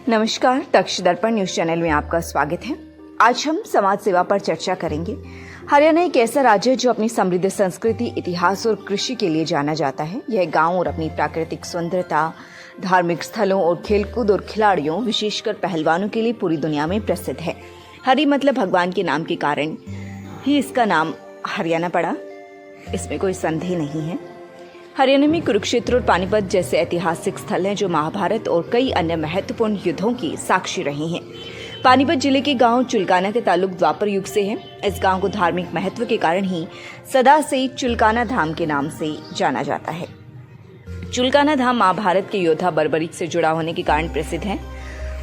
नमस्कार, तक्ष दर्पण news channel में आपका स्वागत है। आज हम समाज सेवा पर चर्चा करेंगे। हरियाणा एक ऐसा राज्य है जो अपनी समृद्ध संस्कृति, इतिहास और कृषि के लिए जाना जाता है। यह गांव और अपनी प्राकृतिक सुंदरता, धार्मिक स्थलों और खेलकूद और खिलाड़ियों, विशेषकर पहलवानों के लिए पूरी दुनिया में प्रसिद्ध है। हरि मतलब भगवान के नाम के कारण ही इसका नाम हरियाणा पड़ा, इसमें कोई संदेह नहीं है। हरियाणा में कुरुक्षेत्र और पानीपत जैसे ऐतिहासिक स्थल हैं जो महाभारत और कई अन्य महत्वपूर्ण युद्धों की साक्षी रहे हैं। पानीपत जिले के गांव चुलकाना के ताल्लुक द्वापर युग से है। इस गांव को धार्मिक महत्व के कारण ही सदा से चुलकाना धाम के नाम से जाना जाता है। चुलकाना धाम महाभारत के योद्धा बर्बरीक से जुड़ा होने के कारण प्रसिद्ध है।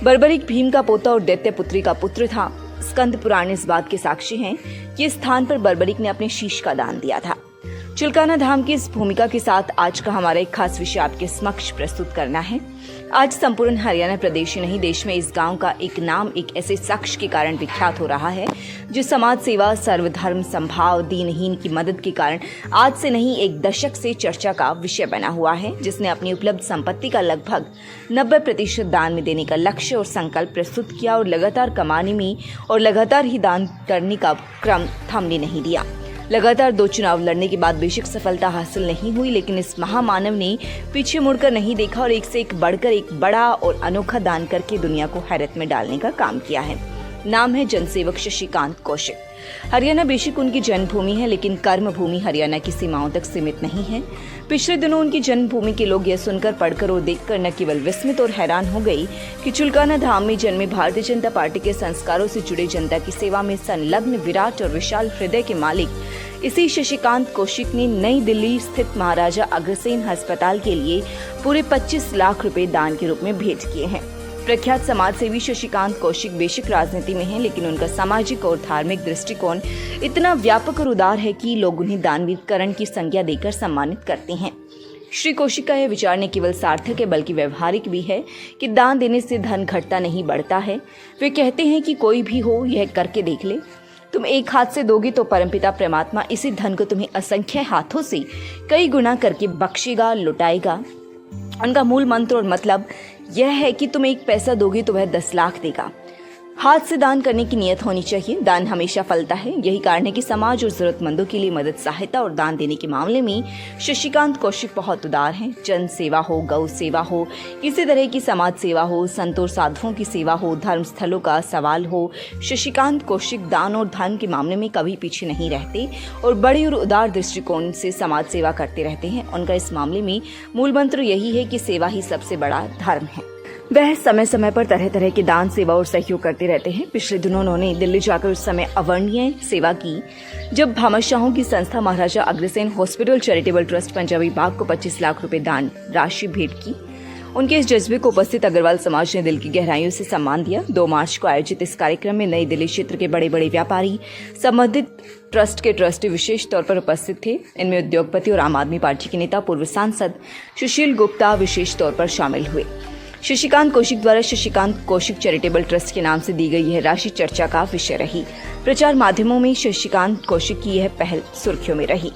बर्बरीक भीम का पोता और दैत्य पुत्री का पुत्र था। स्कंद पुराण इस बात के साक्षी हैं कि इस स्थान पर बर्बरीक ने अपने शीश का दान दिया था। चुलकाना धाम की इस भूमिका के साथ आज का हमारा एक खास विषय आपके समक्ष प्रस्तुत करना है। आज संपूर्ण हरियाणा प्रदेश ही नहीं, देश में इस गांव का एक नाम एक ऐसे शख्स के कारण विख्यात हो रहा है जो समाज सेवा, सर्वधर्म समभाव, दीनहीन की मदद के कारण आज से नहीं एक दशक से चर्चा का विषय बना हुआ है, जिसने अपनी उपलब्ध संपत्ति का लगभग 90% दान में देने का लक्ष्य और संकल्प प्रस्तुत किया और लगातार कमाने में और लगातार ही दान करने का क्रम थमने नहीं दिया। लगातार 2 चुनाव लड़ने के बाद बेशक सफलता हासिल नहीं हुई, लेकिन इस महामानव ने पीछे मुड़कर नहीं देखा और एक से एक बढ़कर एक बड़ा और अनोखा दान करके दुनिया को हैरत में डालने का काम किया है। नाम है जनसेवक शशिकांत कौशिक। हरियाणा बेशक उनकी जन्मभूमि है, लेकिन कर्मभूमि हरियाणा की सीमाओं तक सीमित नहीं है। पिछले दिनों उनकी जन्मभूमि के लोग यह सुनकर, पढ़कर और देखकर न केवल विस्मित और हैरान हो गई कि चुलकाना धाम में जन्मे भारतीय जनता पार्टी के संस्कारों से जुड़े जनता की सेवा में संलग्न विराट और विशाल हृदय के मालिक इसी शशिकांत कौशिक ने नई दिल्ली स्थित महाराजा अग्रसेन अस्पताल के लिए पूरे 25 लाख रुपए दान के रूप में भेंट किए हैं। प्रख्यात समाज सेवी शशिकांत कौशिक बेशक राजनीति में हैं, लेकिन उनका सामाजिक और धार्मिक दृष्टिकोण इतना व्यापक और उदार है कि लोग उन्हें दानवीरकरण की संज्ञा देकर सम्मानित करते हैं। श्री कौशिक का यह विचार न केवल सार्थक है बल्कि व्यवहारिक भी है कि दान देने से धन घटता नहीं बढ़ता है। वे कहते हैं कि कोई भी हो यह करके देख ले। तुम एक हाथ से दोगे तो परमपिता परमात्मा इसी धन को तुम्हें असंख्य हाथों से कई गुना करके बख्शेगा, लुटाएगा। उनका मूल मंत्र और मतलब यह है कि तुम 1 पैसा दोगे तो वह 10 लाख देगा। हाथ से दान करने की नियत होनी चाहिए। दान हमेशा फलता है। यही कारण है कि समाज और जरूरतमंदों के लिए मदद, सहायता और दान देने के मामले में शशिकांत कौशिक बहुत उदार हैं। जन सेवा हो, गौ सेवा हो, किसी तरह की समाज सेवा हो, संत और साधुओं की सेवा हो, धर्म स्थलों का सवाल हो, शशिकांत कौशिक दान और धर्म के मामले में कभी पीछे नहीं रहते और बड़े और उदार दृष्टिकोण से समाज सेवा करते रहते हैं। उनका इस मामले में मूल मंत्र यही है कि सेवा ही सबसे बड़ा धर्म है। वह समय समय पर तरह तरह के दान, सेवा और सहयोग करते रहते हैं। पिछले दिनों उन्होंने दिल्ली जाकर उस समय अवर्णनीय सेवा की जब भामाशाहों की संस्था Maharaja Agrasen hospital charitable trust Punjabi Bagh को 25 लाख रुपए दान राशि भेंट की। उनके इस जज्बे को उपस्थित अग्रवाल समाज ने दिल की गहराइयों से सम्मान दिया। 2 मार्च को आयोजित इस कार्यक्रम में नई दिल्ली क्षेत्र के बड़े बड़े व्यापारी, संबंधित ट्रस्ट के ट्रस्टी विशेष तौर पर उपस्थित थे। इनमें उद्योगपति और आम आदमी पार्टी के नेता पूर्व सांसद सुशील गुप्ता विशेष तौर पर शामिल हुए। शशिकांत कौशिक द्वारा शशिकांत कौशिक चैरिटेबल ट्रस्ट के नाम से दी गई यह राशि चर्चा का विषय रही। प्रचार माध्यमों में शशिकांत कौशिक की यह पहल सुर्खियों में रही।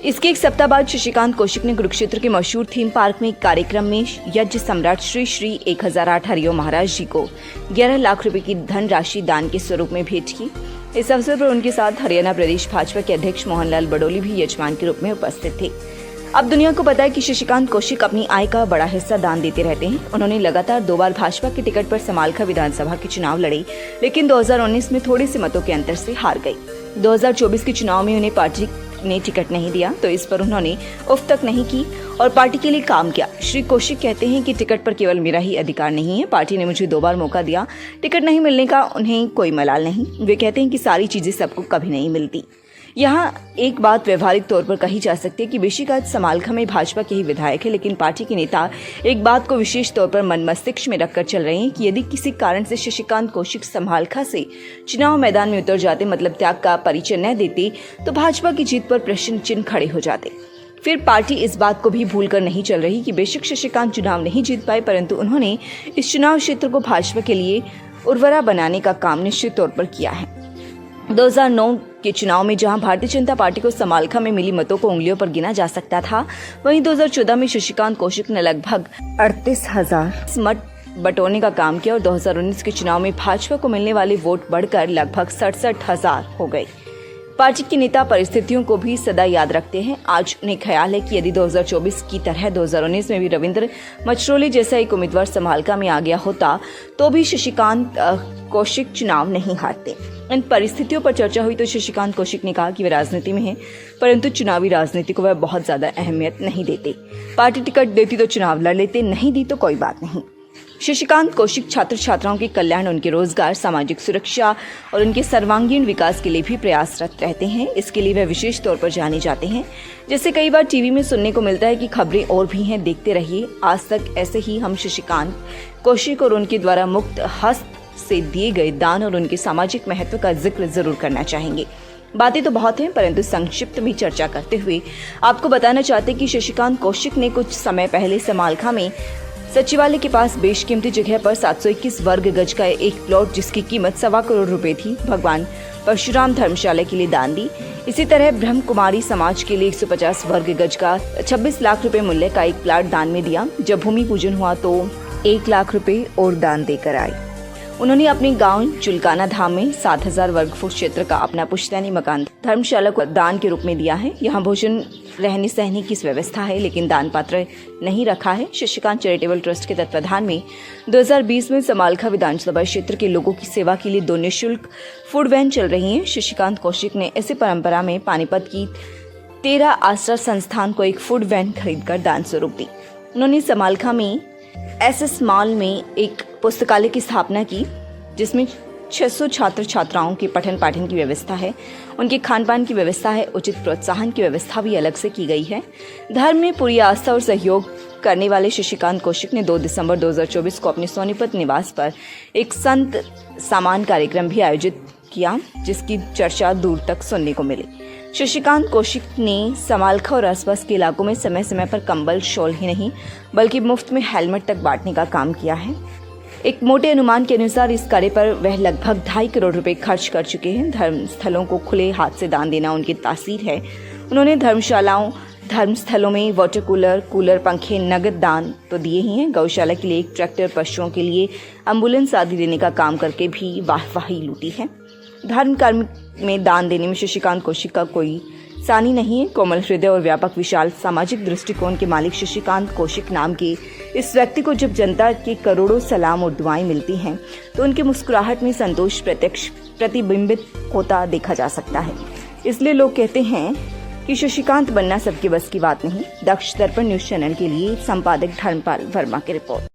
इसके एक सप्ताह बाद शशिकांत कौशिक ने कुरुक्षेत्र के मशहूर थीम पार्क में एक कार्यक्रम में यज्ञ सम्राट श्री श्री 1008 हरिओम महाराज जी को 11 लाख रुपए की धनराशि दान के स्वरूप में भेंट की। इस अवसर पर उनके साथ हरियाणा प्रदेश भाजपा के अध्यक्ष मोहनलाल बडोली भी यजमान के रूप में उपस्थित थे। अब दुनिया को पता है कि शशिकांत कौशिक अपनी आय का बड़ा हिस्सा दान देते रहते हैं। उन्होंने लगातार 2 बार भाजपा के टिकट पर समालखा विधानसभा के चुनाव लड़े, लेकिन 2019 में थोड़े से मतों के अंतर से हार गई। 2024 के चुनाव में उन्हें पार्टी ने टिकट नहीं दिया, तो इस पर उन्होंने उफ तक नहीं की और पार्टी के लिए काम किया। श्री कौशिक कहते हैं कि टिकट पर केवल मेरा ही अधिकार नहीं है, पार्टी ने मुझे 2 बार मौका दिया। टिकट नहीं मिलने का उन्हें कोई मलाल नहीं। वे कहते हैं कि सारी चीजें सबको कभी नहीं मिलती। यहाँ एक बात व्यवहारिक तौर पर कही जा सकती है कि बेशक आज समालखा में भाजपा के ही विधायक है, लेकिन पार्टी के नेता एक बात को विशेष तौर पर मन मस्तिष्क में रखकर चल रहे हैं कि यदि किसी कारण से शशिकांत कौशिक समालखा से चुनाव मैदान में उतर जाते, मतलब त्याग का परिचय न देते, तो भाजपा की जीत पर प्रश्न चिन्ह खड़े हो जाते। फिर पार्टी इस बात को भी भूलकर नहीं चल रही कि बेशक शशिकांत चुनाव नहीं जीत पाए, परंतु उन्होंने इस चुनाव क्षेत्र को भाजपा के लिए उर्वरा बनाने का काम निश्चित तौर पर किया है। 2009 के चुनाव में जहां भारतीय जनता पार्टी को समालखा में मिली मतों को उंगलियों पर गिना जा सकता था, वहीं 2014 में शशिकांत कौशिक ने लगभग 38,000 मत बटोरने का काम किया और 2019 के चुनाव में भाजपा को मिलने वाले वोट बढ़कर लगभग 67,000 हो गए। पार्टी के नेता परिस्थितियों को भी सदा याद रखते हैं। आज उन्हें ख्याल है कि यदि 2024 की तरह 2019 में भी रविंद्र मचरोली जैसा एक उम्मीदवार समालखा में आ गया होता तो भी शशिकांत कौशिक चुनाव नहीं हारते। इन परिस्थितियों पर चर्चा हुई तो शशिकांत कौशिक ने कहा कि वे राजनीति में हैं, परंतु चुनावी राजनीति को वह बहुत ज्यादा अहमियत नहीं देते। पार्टी टिकट देती तो चुनाव लड़ लेते, नहीं दी तो कोई बात नहीं। शशिकांत कौशिक छात्र छात्राओं के कल्याण, उनके रोजगार, सामाजिक सुरक्षा और उनके सर्वांगीण विकास के लिए भी प्रयासरत रहते हैं। इसके लिए वे विशेष तौर पर जाने जाते हैं। जैसे कई बार टीवी में सुनने को मिलता है कि खबरें और भी हैं, देखते रहिए आज तक। ऐसे ही हम शशिकांत कौशिक और उनके द्वारा मुक्त हस्त से दिए गए दान और उनके सामाजिक महत्व का जिक्र जरूर करना चाहेंगे। बातें तो बहुत हैं, परंतु संक्षिप्त में चर्चा करते हुए आपको बताना चाहते हैं कि शशिकांत कौशिक ने कुछ समय पहले समालखा में सचिवालय के पास बेशकीमती जगह पर 721 वर्ग गज का एक प्लॉट, जिसकी कीमत 1.25 करोड़ रुपए थी, भगवान परशुराम धर्मशाला के लिए दान दी। इसी तरह ब्रह्म कुमारी समाज के लिए 150 वर्ग गज का 26 लाख रुपए मूल्य का एक प्लाट दान में दिया। जब भूमि पूजन हुआ तो 1 लाख रुपए और दान देकर आए। उन्होंने अपने गांव चुलकाना धाम में 7,000 वर्ग फुट क्षेत्र का अपना पुश्तैनी मकान धर्मशाला को दान के रूप में दिया है। यहाँ भोजन, रहने सहने की व्यवस्था है, लेकिन दान पात्र नहीं रखा है। शशिकांत चैरिटेबल ट्रस्ट के तत्वाधान में 2020 में समालखा विधानसभा क्षेत्र के लोगों की सेवा के लिए 2 निःशुल्क फूड वैन चल रही हैं। शशिकांत कौशिक ने ऐसी परंपरा में पानीपत की 13 आश्रय संस्थान को एक फूड वैन खरीदकर दान स्वरूप दी। उन्होंने समालखा में SS मॉल में एक पुस्तकालय की स्थापना की, जिसमें 600 छात्र छात्राओं के पठन पाठन की व्यवस्था है। उनके खान पान की व्यवस्था है। उचित प्रोत्साहन की व्यवस्था भी अलग से की गई है। धर्म में पूरी आस्था और सहयोग करने वाले शशिकांत कौशिक ने 2 दिसंबर 2024 को अपने सोनीपत निवास पर एक संत सामान कार्यक्रम भी आयोजित किया, जिसकी चर्चा दूर तक सुनने को मिली। शशिकांत कौशिक ने समालखा और आसपास के इलाकों में समय समय पर कंबल, शॉल ही नहीं बल्कि मुफ्त में हेलमेट तक बांटने का काम किया है। एक मोटे अनुमान के अनुसार इस कार्य पर वह लगभग 2.5 करोड़ रुपए खर्च कर चुके हैं। धर्मस्थलों को खुले हाथ से दान देना उनकी तासीर है। उन्होंने धर्मशालाओं, धर्मस्थलों में वाटर कूलर, पंखे, नगद दान तो दिए ही हैं। गौशाला के लिए एक ट्रैक्टर, पशुओं के लिए एम्बुलेंस आदि देने का काम करके भी वाहवाही लूटी है। धर्म कर्म में दान देने में शशिकांत कौशिक का कोई सानी नहीं है। कोमल हृदय और व्यापक विशाल सामाजिक दृष्टिकोण के मालिक शशिकांत कौशिक नाम के इस व्यक्ति को जब जनता के करोड़ों सलाम और दुआएं मिलती हैं तो उनकी मुस्कुराहट में संतोष प्रत्यक्ष प्रतिबिंबित होता देखा जा सकता है। इसलिए लोग कहते हैं कि शशिकांत बनना सबके बस की बात नहीं। दक्ष दर्पण न्यूज चैनल के लिए संपादक धर्मपाल वर्मा की रिपोर्ट।